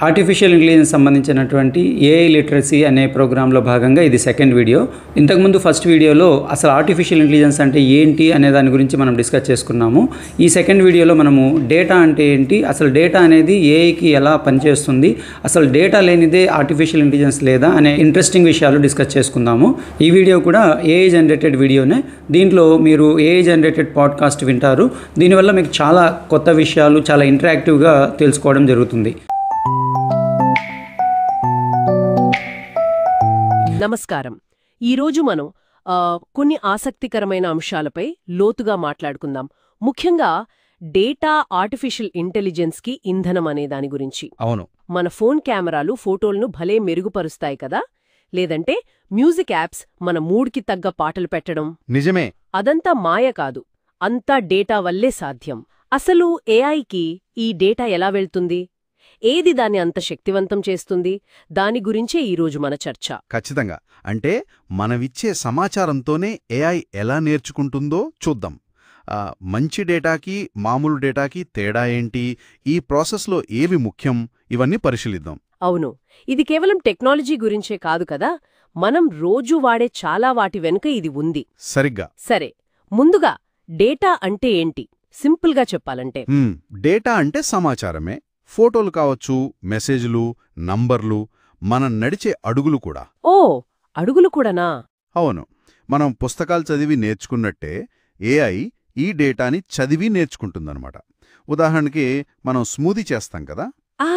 Artificial intelligence సంబంధించినటువంటి AI literacy అనే ప్రోగ్రాంలో భాగంగా ఇది సెకండ్ వీడియో. ఇంతకుముందు ఫస్ట్ వీడియోలో అసలు ఆర్టిఫిషియల్ ఇంటెలిజెన్స్ అంటే ఏంటి అనే దాని గురించి మనం డిస్కస్ చేసుకున్నాము. ఈ సెకండ్ వీడియోలో మనము డేటా అంటే ఏంటి, అసలు డేటా అనేది ఏఐకి ఎలా పనిచేస్తుంది, అసలు డేటా లేనిదే ఆర్టిఫిషియల్ ఇంటెలిజెన్స్ లేదా అనే ఇంట్రెస్టింగ్ విషయాలు డిస్కస్ చేసుకుందాము. ఈ వీడియో కూడా ఏఐ జనరేటెడ్ వీడియోనే. దీంట్లో మీరు ఏఐ జనరేటెడ్ పాడ్కాస్ట్ వింటారు. దీనివల్ల మీకు చాలా కొత్త విషయాలు చాలా ఇంటరాక్టివ్గా తెలుసుకోవడం జరుగుతుంది. నమస్కారం. ఈరోజు మనం కొన్ని ఆసక్తికరమైన అంశాలపై లోతుగా మాట్లాడుకుందాం. ముఖ్యంగా డేటా ఆర్టిఫిషియల్ ఇంటెలిజెన్స్కి ఇంధనం అనే దాని గురించి. అవును, మన ఫోన్ కెమెరాలు ఫోటోలను భలే మెరుగుపరుస్తాయి కదా, లేదంటే మ్యూజిక్ యాప్స్ మన మూడ్కి తగ్గ పాటలు పెట్టడం. నిజమే. అదంతా మాయ కాదు, అంతా డేటా వల్లే సాధ్యం. అసలు ఏఐకి ఈ డేటా ఎలా వెళ్తుంది, ఏది దాన్ని అంత శక్తివంతం చేస్తుంది, దాని గురించే ఈరోజు మన చర్చ. ఖచ్చితంగా. అంటే మనమిచ్చే సమాచారంతోనే ఏఐ ఎలా నేర్చుకుంటుందో చూద్దాం. మంచి డేటాకి మామూలు డేటాకి తేడా ఏంటి, ఈ ప్రాసెస్లో ఏవి ముఖ్యం, ఇవన్నీ పరిశీలిద్దాం. అవును, ఇది కేవలం టెక్నాలజీ గురించే కాదు కదా, మనం రోజూ వాడే చాలా వాటి వెనుక ఇది ఉంది. సరిగ్గా. సరే, ముందుగా డేటా అంటే ఏంటి సింపుల్గా చెప్పాలంటే? డేటా అంటే సమాచారమే. ఫోటోలు కావచ్చు, మెసేజ్లు, నంబర్లు, మనం నడిచే అడుగులు కూడా. ఓ, అడుగులు కూడానా? అవును, మనం పుస్తకాలు చదివి నేర్చుకున్నట్టే ఏఐ ఈ డేటాని చదివి నేర్చుకుంటుందన్నమాట. ఉదాహరణకి మనం స్మూతీ చేస్తాం కదా.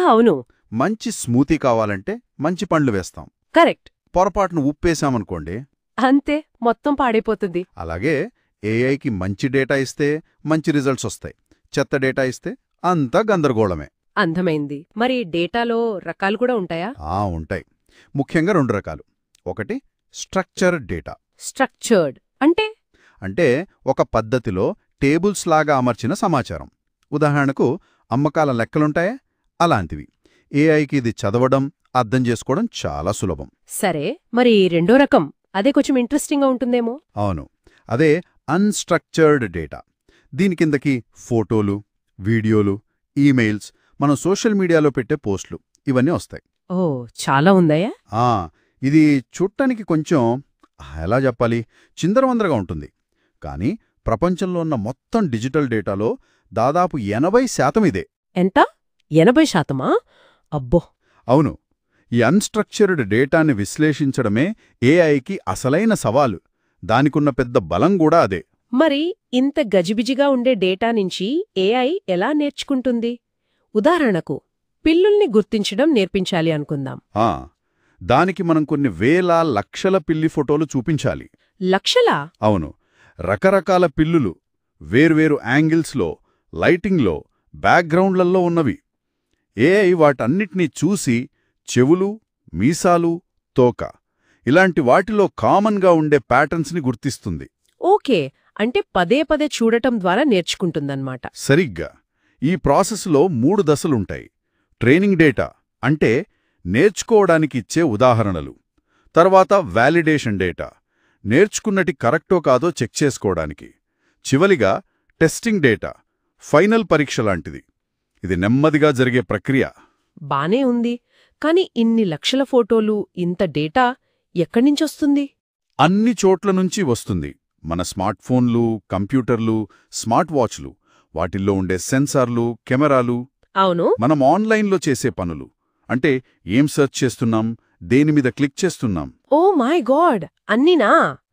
అవును. మంచి స్మూతీ కావాలంటే మంచి పండ్లు వేస్తాం. కరెక్ట్. పొరపాటును ఉప్పేశామనుకోండి, అంతే, మొత్తం పాడైపోతుంది. అలాగే ఏఐకి మంచి డేటా ఇస్తే మంచి రిజల్ట్స్ వస్తాయి, చెత్త డేటా ఇస్తే అంతా గందరగోళమే. అందమైంది. మరి డేటాలో రకాలు కూడా ఉంటాయా? ఉంటాయి. ముఖ్యంగా 2 రకాలు. ఒకటి స్ట్రక్చర్డ్ డేటా. స్ట్రక్చర్డ్ అంటే? అంటే ఒక పద్ధతిలో టేబుల్స్ లాగా అమర్చిన సమాచారం. ఉదాహరణకు అమ్మకాల లెక్కలుంటాయే, అలాంటివి. ఏఐకి ఇది చదవడం, అర్థం చేసుకోవడం చాలా సులభం. సరే, మరి రెండో రకం, అదే కొంచెం ఇంట్రెస్టింగ్గా ఉంటుందేమో. అవును, అదే అన్‌స్ట్రక్చర్డ్ డేటా. దీని కిందకి ఫోటోలు, వీడియోలు, ఈమెయిల్స్, మనం సోషల్ మీడియాలో పెట్టే పోస్టులు, ఇవన్నీ వస్తాయి. ఓ, చాలా ఉందయ్యా. ఇది చూడటానికి కొంచెం ఎలా చెప్పాలి, చిందరవందరగా ఉంటుంది. కానీ ప్రపంచంలో ఉన్న మొత్తం డిజిటల్ డేటాలో దాదాపు 80% ఇదే. ఎంత? 80%? అబ్బో. అవును, ఈ అన్‌స్ట్రక్చర్డ్ డేటాని విశ్లేషించడమే ఏఐకి అసలైన సవాలు. దానికున్న పెద్ద బలం కూడా అదే. మరి ఇంత గజిబిజిగా ఉండే డేటా నుంచి ఏఐ ఎలా నేర్చుకుంటుంది? ఉదాహరణకు పిల్లుల్ని గుర్తించడం నేర్పించాలి అనుకుందాం. దానికి మనం కొన్ని వేల లక్షల పిల్లి ఫోటోలు చూపించాలి. లక్షలా? అవును, రకరకాల పిల్లులు, వేర్వేరు యాంగిల్స్లో, లైటింగ్లో, బ్యాక్గ్రౌండ్లలో ఉన్నవి. ఏఐ వాటన్నిటినీ చూసి చెవులు, మీసాలు, తోక, ఇలాంటి వాటిలో కామన్గా ఉండే ప్యాటర్న్స్ని గుర్తిస్తుంది. ఓకే, అంటే పదే పదే చూడటం ద్వారా నేర్చుకుంటుందన్నమాట. సరిగ్గా. ఈ ప్రాసెస్లో 3 దశలుంటాయి. ట్రైనింగ్ డేటా అంటే నేర్చుకోవడానికి ఇచ్చే ఉదాహరణలు. తర్వాత వాలిడేషన్ డేటా, నేర్చుకున్నటి కరెక్టో కాదో చెక్ చేసుకోవడానికి. చివలిగా టెస్టింగ్ డేటా, ఫైనల్ పరీక్ష లాంటిది. ఇది నెమ్మదిగా జరిగే ప్రక్రియ. బానే ఉంది, కానీ ఇన్ని లక్షల ఫోటోలు, ఇంత డేటా ఎక్కడ్నించొస్తుంది? అన్ని చోట్ల నుంచి వస్తుంది. మన స్మార్ట్ఫోన్లు, కంప్యూటర్లు, స్మార్ట్ వాచ్లు, వాటిల్లో ఉండే సెన్సార్లు, కెమెరాలు. అవును. మనం ఆన్లైన్లో చేసే పనులు, అంటే ఏం సెర్చ్ చేస్తున్నాం, దేనిమీద క్లిక్ చేస్తున్నాం. ఓ మై గాడ్, అన్నీనా?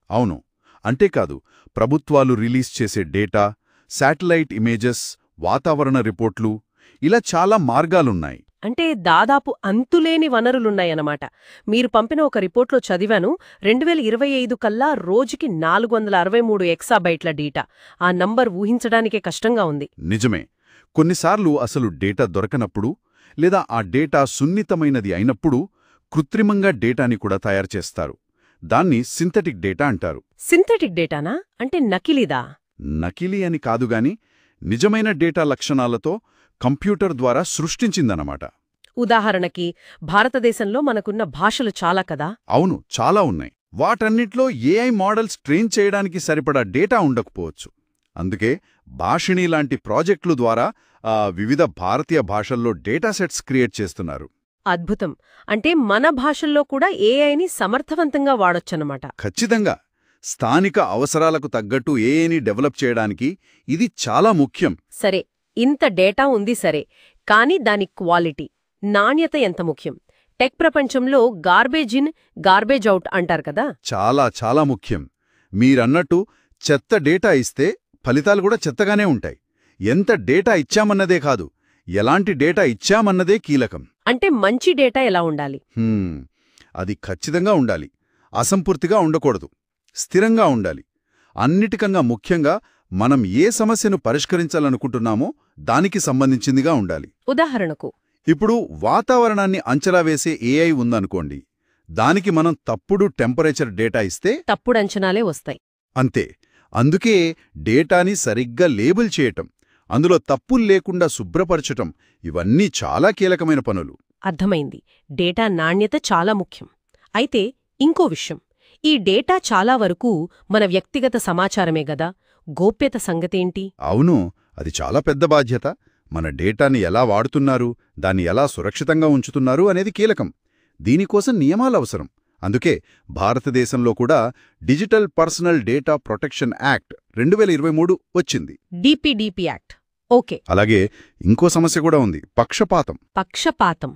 అవును. అంతేకాదు, ప్రభుత్వాలు రిలీజ్ చేసే డేటా, శాటిలైట్ ఇమేజెస్, వాతావరణ రిపోర్ట్లు, ఇలా చాలా మార్గాలున్నాయి. అంటే దాదాపు అంతులేని వనరులున్నాయన్నమాట. మీరు పంపిన ఒక రిపోర్ట్లో చదివాను, 2025 కల్లా రోజుకి 463 ఎక్సాబైట్ల డేటా. ఆ నంబర్ ఊహించడానికే కష్టంగా ఉంది. నిజమే. కొన్నిసార్లు అసలు డేటా దొరకనప్పుడు, లేదా ఆ డేటా సున్నితమైనది అయినప్పుడు కృత్రిమంగా డేటాని కూడా తయారుచేస్తారు. దాన్ని సింథటిక్ డేటా అంటారు. సింథటిక్ డేటానా? అంటే నకిలీదా? నకిలీ అని కాదుగాని నిజమైన డేటా లక్షణాలతో కంప్యూటర్ ద్వారా సృష్టించిందన్నమాట. ఉదాహరణకి భారతదేశంలో మనకున్న భాషలు చాలా కదా. అవును, చాలా ఉన్నాయి. వాటన్నిట్లో ఏఐ మోడల్స్ ట్రైన్ చేయడానికి సరిపడా డేటా ఉండకపోవచ్చు. అందుకే భాషిణి లాంటి ప్రాజెక్టుల ద్వారా వివిధ భారతీయ భాషల్లో డేటా సెట్స్ క్రియేట్ చేస్తున్నారు. అద్భుతం. అంటే మన భాషల్లో కూడా ఏఐని సమర్థవంతంగా వాడొచ్చన్నమాట. ఖచ్చితంగా స్థానిక అవసరాలకు తగ్గట్టు ఏఐని డెవలప్ చేయడానికి ఇది చాలా ముఖ్యం. సరే, ఇంత డేటా ఉంది సరే, కానీ దాని క్వాలిటీ, నాణ్యత ఎంత ముఖ్యం? టెక్ ప్రపంచంలో గార్బేజ్ ఇన్ గార్బేజ్ అవుట్ అంటారు కదా. చాలా చాలా ముఖ్యం. మీరన్నట్టు చెత్త డేటా ఇస్తే ఫలితాలు కూడా చెత్తగానే ఉంటాయి. ఎంత డేటా ఇచ్చామన్నదే కాదు, ఎలాంటి డేటా ఇచ్చామన్నదే కీలకం. అంటే మంచి డేటా ఎలా ఉండాలి? అది ఖచ్చితంగా ఉండాలి. అసంపూర్తిగా ఉండకూడదు. స్థిరంగా ఉండాలి. అన్నిటికన్నా ముఖ్యంగా మనం ఏ సమస్యను పరిష్కరించాలనుకుంటున్నామో దానికి సంబంధించిందిగా ఉండాలి. ఉదాహరణకు, ఇప్పుడు వాతావరణాన్ని అంచనా వేసే ఏఐ ఉందనుకోండి. దానికి మనం తప్పుడు టెంపరేచర్ డేటా ఇస్తే తప్పుడు అంచనాలే వస్తాయి. అంతే. అందుకే డేటాని సరిగ్గా లేబుల్ చేయటం, అందులో తప్పులు లేకుండా శుభ్రపరచటం, ఇవన్నీ చాలా కీలకమైన పనులు. అర్థమైంది. డేటా నాణ్యత చాలా ముఖ్యం. అయితే ఇంకో విషయం, ఈ డేటా చాలా వరకు మన వ్యక్తిగత సమాచారమే గదా. గోప్యత సంగతేంటి? అవును, అది చాలా పెద్ద బాధ్యత. మన డేటాని ఎలా వాడుతున్నారు, దాన్ని ఎలా సురక్షితంగా ఉంచుతున్నారు అనేది కీలకం. దీనికోసం నియమాలవసరం. అందుకే భారతదేశంలో కూడా digital personal data protection act 2023 వచ్చింది. DPDP act. ఓకే. అలాగే ఇంకో సమస్య కూడా ఉంది, పక్షపాతం. పక్షపాతం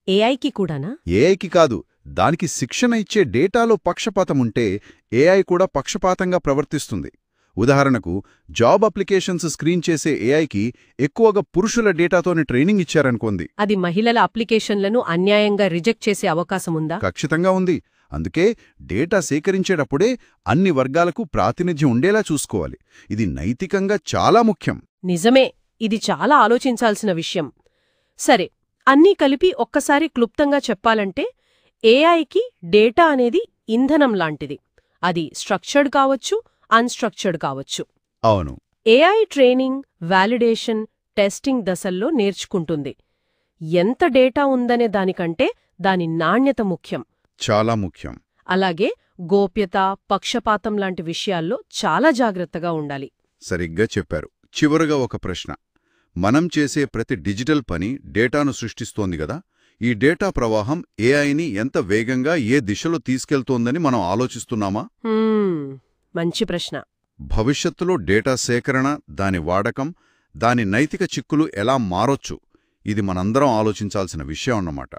ఏఐకి కూడానా? ఏఐకి కాదు, దానికి శిక్షణ ఇచ్చే డేటాలో పక్షపాతం ఉంటే ఏఐ కూడా పక్షపాతంగా ప్రవర్తిస్తుంది. ఉదాహరణకు, జాబ్ అప్లికేషన్స్ స్క్రీన్ చేసే ఏఐకి ఎక్కువగా పురుషుల డేటాతోని ట్రైనింగ్ ఇచ్చారనుకోండి. అది మహిళల అప్లికేషన్లను అన్యాయంగా రిజెక్ట్ చేసే అవకాశముందా? ఖచ్చితంగా ఉంది. అందుకే డేటా సేకరించేటప్పుడే అన్ని వర్గాలకు ప్రాతినిధ్యం ఉండేలా చూసుకోవాలి. ఇది నైతికంగా చాలా ముఖ్యం. నిజమే, ఇది చాలా ఆలోచించాల్సిన విషయం. సరే, అన్నీ కలిపి ఒక్కసారి క్లుప్తంగా చెప్పాలంటే ఏఐకి డేటా అనేది ఇంధనం లాంటిది. అది స్ట్రక్చర్డ్ కావచ్చు, అన్స్ట్రక్చర్డ్ కావచ్చు. అవును. ఏఐ ట్రైనింగ్, వాలిడేషన్, టెస్టింగ్ దశల్లో నేర్చుకుంటుంది. ఎంత డేటా ఉందనే దానికంటే దాని నాణ్యత ముఖ్యం. చాలా ముఖ్యం. అలాగే గోప్యత, పక్షపాతం లాంటి విషయాల్లో చాలా జాగ్రత్తగా ఉండాలి. సరిగ్గా చెప్పారు. చివరగా ఒక ప్రశ్న. మనం చేసే ప్రతి డిజిటల్ పని డేటాను సృష్టిస్తోంది గదా. ఈ డేటా ప్రవాహం ఏఐని ఎంత వేగంగా ఏ దిశలో తీసుకెళ్తోందని మనం ఆలోచిస్తున్నామా? మంచి ప్రశ్న. భవిష్యత్తులో డేటా సేకరణ, దాని వాడకం, దాని నైతిక చిక్కులు ఎలా మారొచ్చు, ఇది మనందరం ఆలోచించాల్సిన విషయం అన్నమాట.